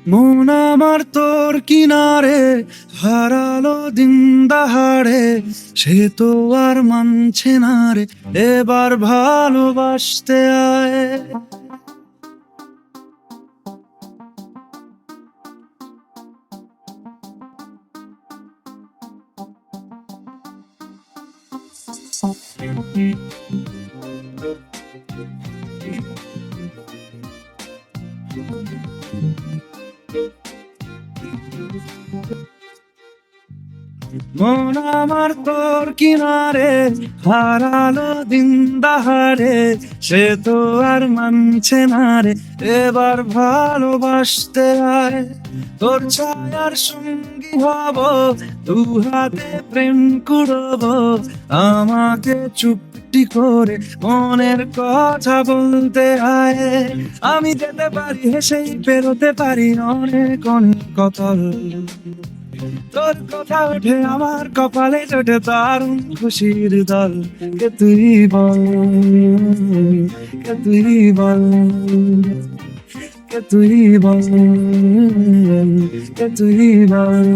মন আমার তোর কিনারে হারালো দিন দাহাড়ে, সে তো আর মানছে না রে, এবার ভালোবাসতে আয়। মন আমার তোর কিনারে হারালো দিন দাহাড়ে, সে তো আর মানছে না রে, এবার ভালোবাসতে আয়। তোর ছায়ার সঙ্গী হব, দু হাতে প্রেম কুড়ব, আমাকে চুপটি করে মনের কথা বলতে আয়। আমি যেতে পারি হেসেই পেরোতে পারি অনেক অনেক কথা, তোর কথা ওঠে আমার কপালে জোটে দারুণ খুশির দল। কে তুই বল, কে তুই বল, কে তুই বল, কে তুই বল।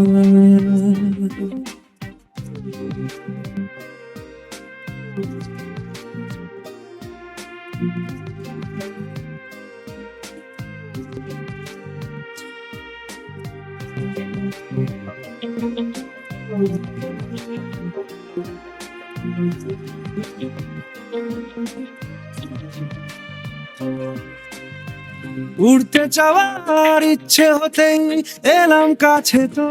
উড়তে চাওয়ার ইচ্ছে হতেই এলাম কাছে তো,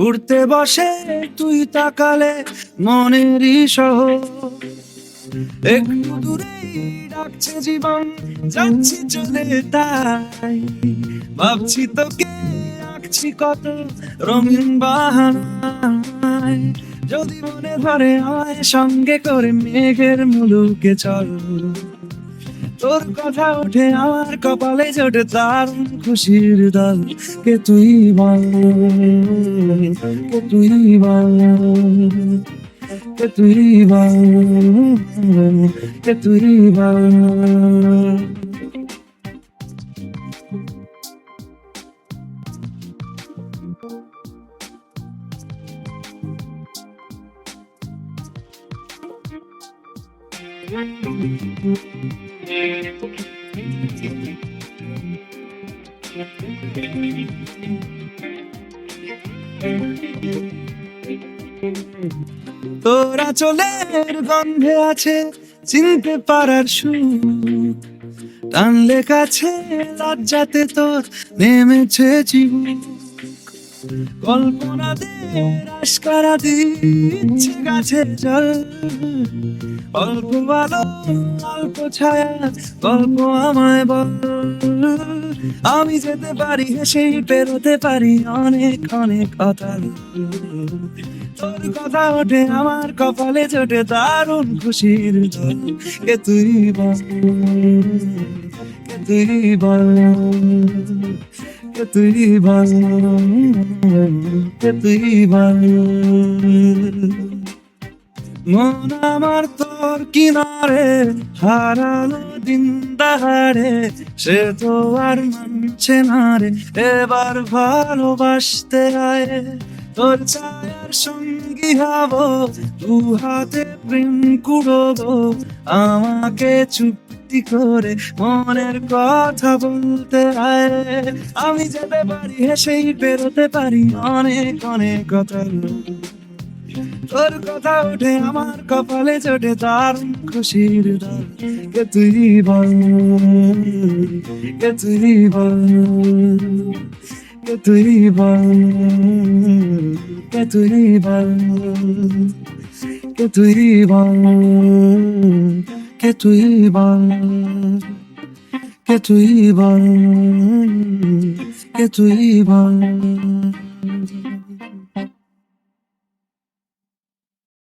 উড়তে বসে তুই তাকালে মনেরই শহর। একটু দূরেই ডাকছে জীবন, যাচ্ছি চলে তাই ভাবছি তোকে আঁকছি কত রঙিন বাহানায়। যদি মনে ধরে আমায় সঙ্গে করে মেঘের মুলুকে চল, তোর কথা ওঠে আমার কপালে জোটে দারুণ খুশির দল। কে তুই বল, কে তুই বল, কে তুই বল, কে তুই বল। তোরা চলের গন্ধে আছে চিনতে পারার সুখ, টানলে কাছে লজ্জাতে তোর নেমেছে চিবুক। কল্পনা দে রাস করা দিচ্ছে গাছের জল, অল্প আলো অল্প ছায়া গল্প আমায় বল। আমি যেতে পারি হেসেই পেরোতে পারি অনেক অনেক কথা, তোর কথা ওঠে আমার কপালে জোটে দারুণ খুশির দল। কে তুই বল, কে তুই বল, কে তুই বল, কে তুই বল। মন আমার তোর কিনারে হারালো দিন দাহাড়ে, সে তো আর মানছে না রে, এবার ভালোবাসতে আয়। তোর ছায়ার সঙ্গী হব, দু হাতে প্রেম কুড়ব, আমাকে চুপটি করে মনের কথা বলতে আয়। আমি যেতে পারি হেসেই পেরোতে পারি অনেক অনেক কথা, তোর কথা ওঠে আমার কপালে জোটে দারুণ খুশির দল। কে তুই বল, কে তুই বল, কে তুই বল, কে তুই বল, কে তুই বল, কে তুই বল, কে তুই বল, কে তুই বল।